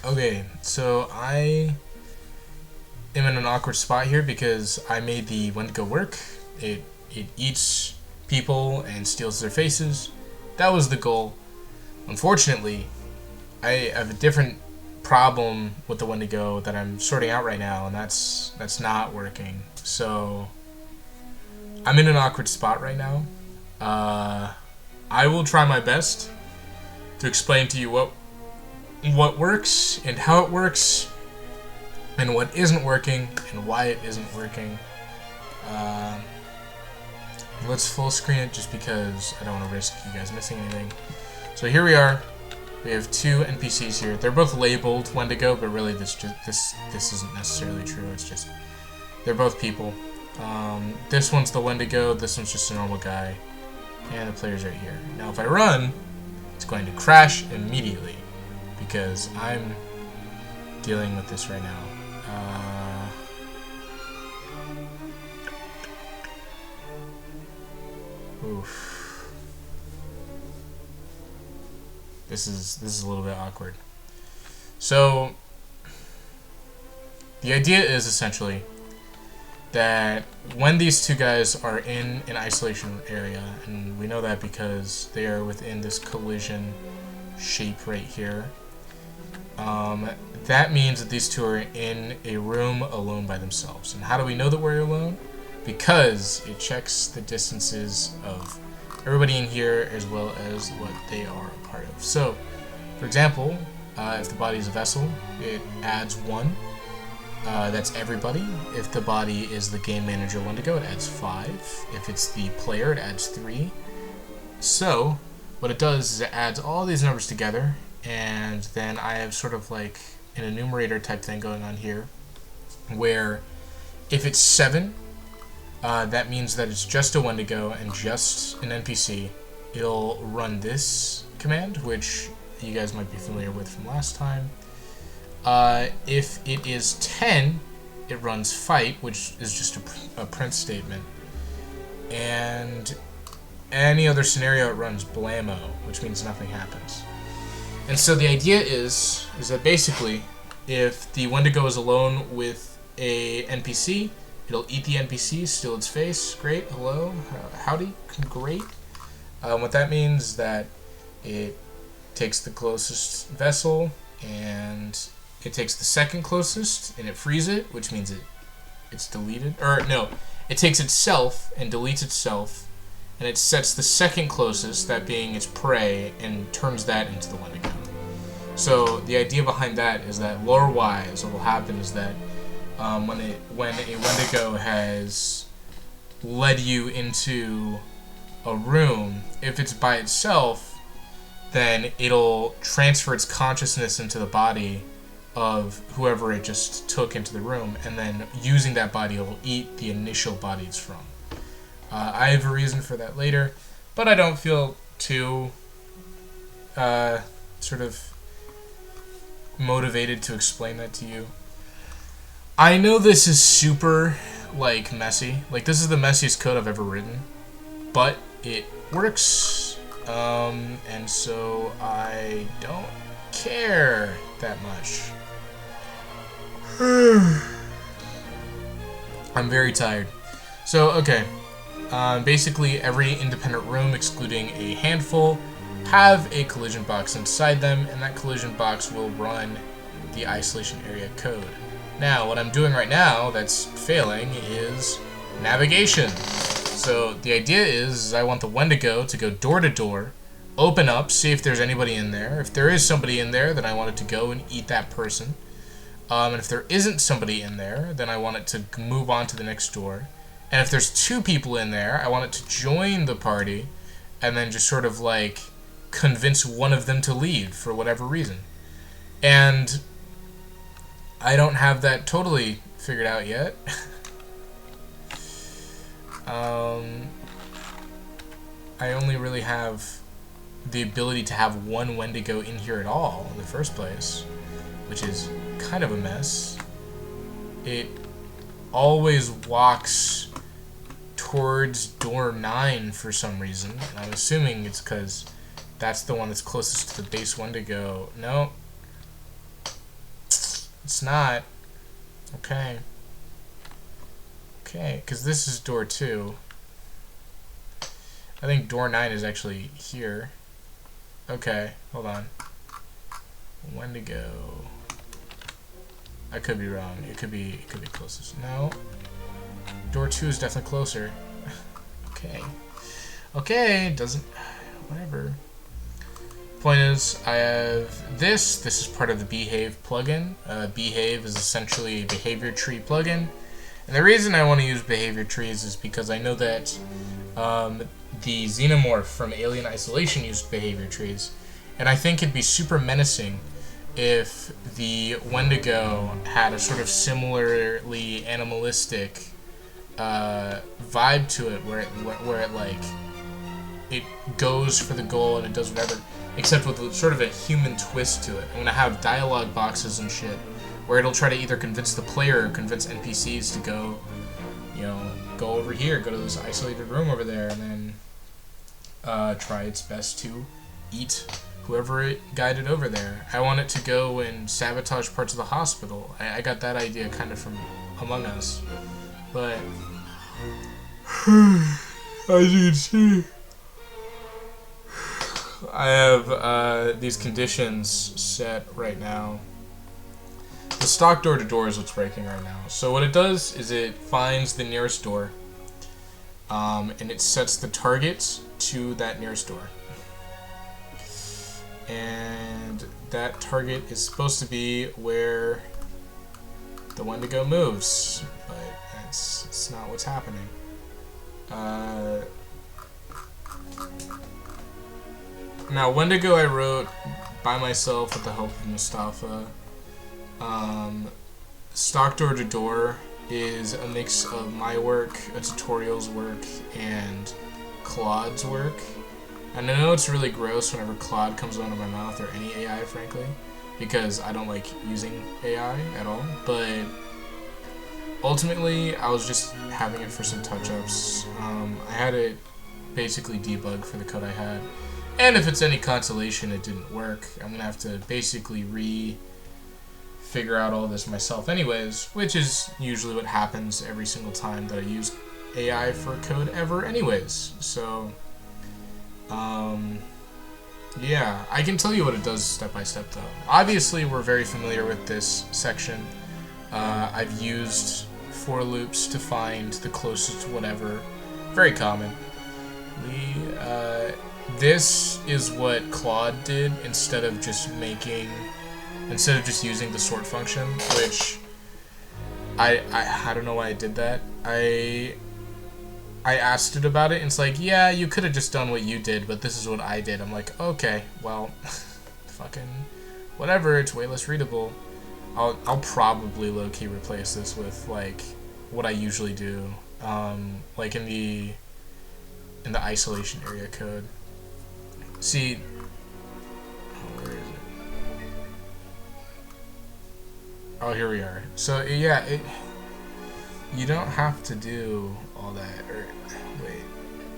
Okay, so I am in an awkward spot here because I made the Wendigo work. It eats people and steals their faces. That was the goal. Unfortunately, I have a different problem with the Wendigo that I'm sorting out right now, and that's not working. So I'm in an awkward spot right now. I will try my best to explain to you what works and how it works and what isn't working and why it isn't working. Let's full screen it just because I don't want to risk you guys missing anything. So here we are. We have two NPCs here. They're both labeled Wendigo, but really this isn't necessarily true. It's just they're both people. This one's the Wendigo. This one's just a normal guy, and the player's right here. Now, if I run, it's going to crash immediately because I'm dealing with this right now. Oof. This is a little bit awkward. So the idea is essentially that when these two guys are in an isolation area, and we know that because they are within this collision shape right here, that means that these two are in a room alone by themselves. And how do we know that we're alone? Because it checks the distances of everybody in here as well as what they are a part of. So, for example, if the body is a vessel, it adds 1. That's everybody. If the body is the game manager Wendigo, it adds 5. If it's the player, it adds 3. So, what it does is it adds all these numbers together, and then I have sort of like an enumerator type thing going on here, where if it's 7, that means that it's just a Wendigo and just an NPC. It'll run this command, which you guys might be familiar with from last time. If it is 10, it runs fight, which is just a print statement. And any other scenario, it runs blammo, which means nothing happens. And so the idea is that basically, if the Wendigo is alone with a NPC, it'll eat the NPC, steal its face. Great, hello, howdy, great. What that means is that it takes the closest vessel, and it takes the second closest, and it frees it, which means it's deleted. Or, no, it takes itself and deletes itself, and it sets the second closest, that being its prey, and turns that into the Wendigo. So the idea behind that is that lore-wise, what will happen is that when a Wendigo has led you into a room, if it's by itself, then it'll transfer its consciousness into the body of whoever it just took into the room, and then using that body, it'll eat the initial body it's from. I have a reason for that later, but I don't feel too sort of motivated to explain that to you. I know this is super, like, messy. Like, this is the messiest code I've ever written, but it works, and so I don't care that much. I'm very tired. So, okay. Basically, every independent room, excluding a handful, have a collision box inside them, and that collision box will run the isolation area code. Now, what I'm doing right now that's failing is navigation. So the idea is I want the Wendigo to go door to door, open up, see if there's anybody in there. If there is somebody in there, then I want it to go and eat that person. And if there isn't somebody in there, then I want it to move on to the next door. And if there's 2 people in there, I want it to join the party and then just sort of like convince one of them to leave for whatever reason. And I don't have that totally figured out yet. I only really have the ability to have one Wendigo in here at all in the first place, which is kind of a mess. It always walks towards door 9 for some reason, and I'm assuming it's because that's the one that's closest to the base Wendigo. No. It's not. Okay. Okay, because this is door 2. I think door 9 is actually here. Okay, hold on. Wendigo. I could be wrong. It could be closest. No. Door 2 is definitely closer. Okay. Okay, doesn't... Whatever. Point is, I have this. This is part of the Behave plugin. Behave is essentially a behavior tree plugin. And the reason I want to use behavior trees is because I know that the Xenomorph from Alien Isolation used behavior trees. And I think it'd be super menacing if the Wendigo had a sort of similarly animalistic vibe to it, where it like it goes for the goal and it does whatever, except with sort of a human twist to it. I'm gonna have dialogue boxes and shit where it'll try to either convince the player or convince NPCs to go, you know, go over here, go to this isolated room over there, and then try its best to eat whoever it guided over there. I want it to go and sabotage parts of the hospital. I got that idea kind of from Among Us. But, as you can see, I have these conditions set right now. The stock door to door is what's breaking right now. So what it does is it finds the nearest door, and it sets the target to that nearest door. And that target is supposed to be where the Wendigo moves, but it's not what's happening. Now, Wendigo I wrote by myself with the help of Mustafa. Stock door to door is a mix of my work, a tutorial's work, and Claude's work. And I know it's really gross whenever Claude comes out of my mouth, or any AI, frankly, because I don't like using AI at all. But ultimately, I was just having it for some touch-ups. I had it basically debug for the code I had. And if it's any consolation, it didn't work. I'm going to have to basically figure out all this myself anyways, which is usually what happens every single time that I use AI for code ever anyways. So, yeah, I can tell you what it does step by step though. Obviously, we're very familiar with this section. I've used for loops to find the closest whatever. Very common. This is what Claude did instead of just using the sort function, which I don't know why I did that. I asked it about it, and it's like, yeah, you could have just done what you did, but this is what I did. I'm like, okay, well, fucking whatever. It's way less readable. I'll probably low-key replace this with like what I usually do, like in the isolation area code. See, where is it? Oh, here we are. So yeah, you don't have to do all that. Or wait,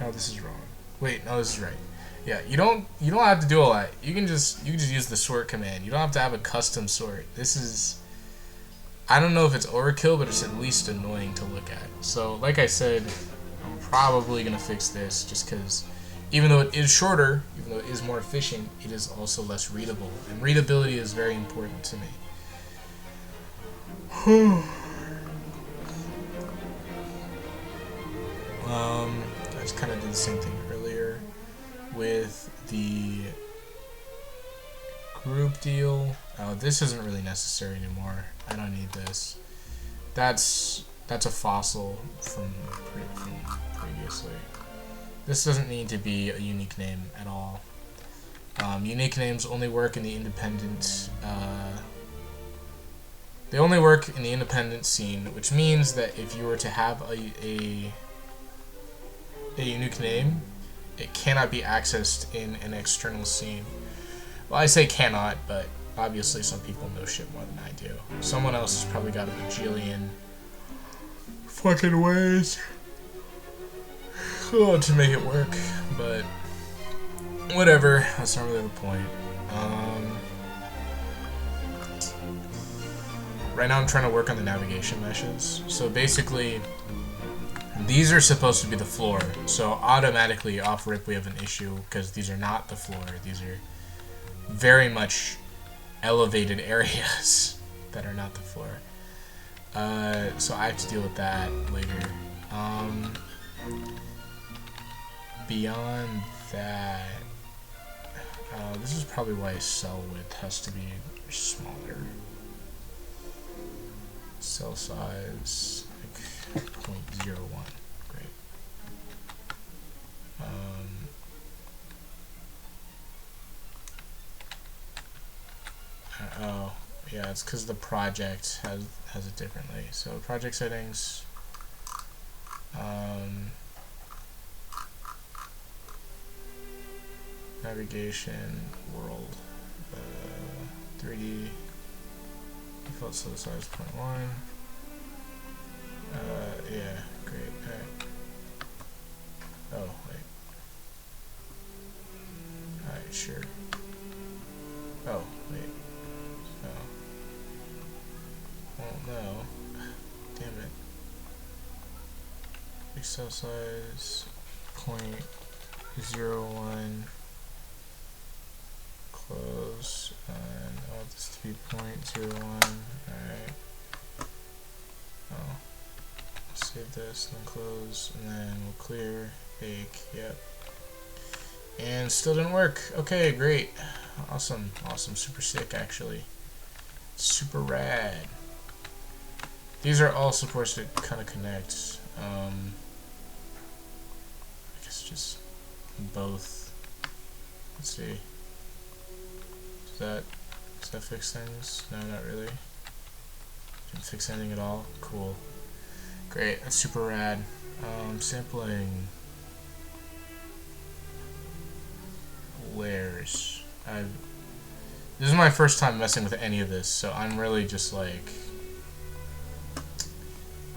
no, this is wrong. Wait, no, this is right. Yeah, you don't have to do all that. You can just use the sort command. You don't have to have a custom sort. This is, I don't know if it's overkill, but it's at least annoying to look at. So like I said, I'm probably gonna fix this just because even though it is shorter, even though it is more efficient, it is also less readable, and readability is very important to me. I just kind of did the same thing earlier with the group deal. Oh, this isn't really necessary anymore. I don't need this. That's a fossil from previously. This doesn't need to be a unique name at all. Unique names only work in the independent. They only work in the independent scene, which means that if you were to have a unique name, it cannot be accessed in an external scene. Well, I say cannot, but obviously some people know shit more than I do. Someone else has probably got a bajillion fucking ways to make it work, but whatever, that's not really the point. Right now I'm trying to work on the navigation meshes. So basically, these are supposed to be the floor. So automatically off rip we have an issue because these are not the floor. These are very much elevated areas that are not the floor. So I have to deal with that later. Beyond that, this is probably why cell width has to be smaller. Cell size like 0.01. Great. Oh, yeah, it's because the project has it differently. So project settings. Navigation, world, 3D, default cell size 0.1. Yeah, great. Alright. Oh, wait. Alright, sure. Oh, wait. Oh. Well, no. Damn it. Cell size 0.01. Close, and I want this to be 0.01. Alright. Oh. Save this, then close, and then we'll clear, bake, yep. And still didn't work. Okay, great. Awesome, awesome, super sick actually. Super rad. These are all supposed to kind of connect. I guess just both. Let's see. Does that fix things? No, not really. Didn't fix anything at all. Cool. Great, that's super rad. Sampling layers. This is my first time messing with any of this, so I'm really just like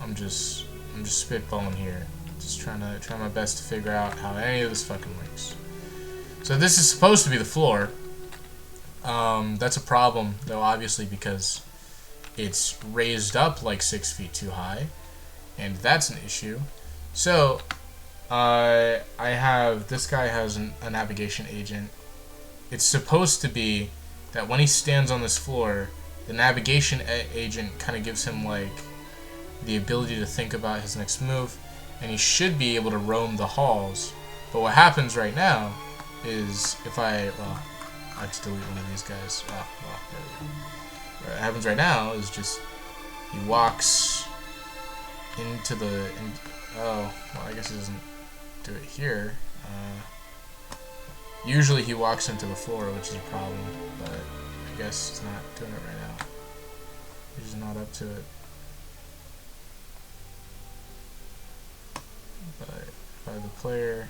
I'm just spitballing here. Just trying my best to figure out how any of this fucking works. So this is supposed to be the floor. That's a problem though, obviously, because it's raised up like 6 feet too high, and that's an issue. So I have, this guy has a navigation agent. It's supposed to be that when he stands on this floor, the navigation agent kind of gives him like the ability to think about his next move, and he should be able to roam the halls. But what happens right now is if I have to delete one of these guys. There we go. What happens right now is just he walks into the. Oh, well, I guess he doesn't do it here. Usually he walks into the floor, which is a problem, but I guess he's not doing it right now. He's just not up to it. But if I have the player,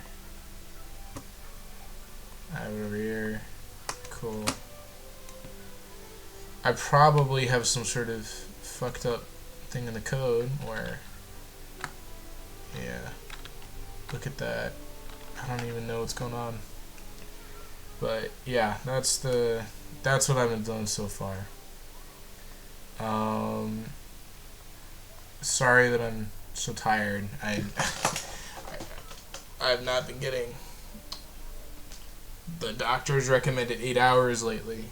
I have it over here. Cool. I probably have some sort of fucked up thing in the code where, yeah, look at that. I don't even know what's going on. But yeah, that's what I've been doing so far. Sorry that I'm so tired. I've not been getting. The doctor's recommended 8 hours lately.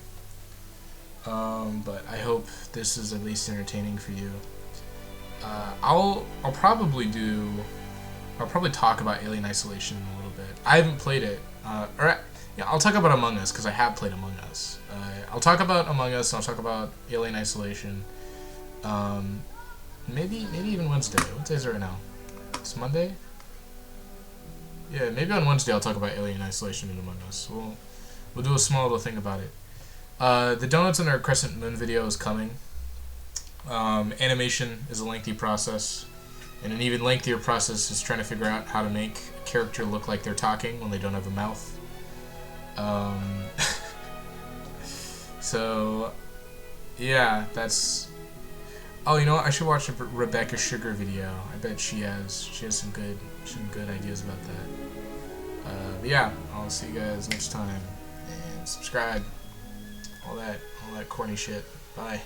But I hope this is at least entertaining for you. I'll probably talk about Alien Isolation in a little bit. I haven't played it. Yeah, I'll talk about Among Us because I have played Among Us. I'll talk about Among Us. And I'll talk about Alien Isolation. Maybe even Wednesday. What day is it right now? It's Monday. Yeah, maybe on Wednesday I'll talk about Alien Isolation and Among Us. We'll do a small little thing about it. The Donuts and our Crescent Moon video is coming. Animation is a lengthy process, and an even lengthier process is trying to figure out how to make a character look like they're talking when they don't have a mouth. So, yeah, that's... Oh, you know what? I should watch a Rebecca Sugar video. I bet she has some good ideas about that. But yeah, I'll see you guys next time, and subscribe. All that corny shit. Bye.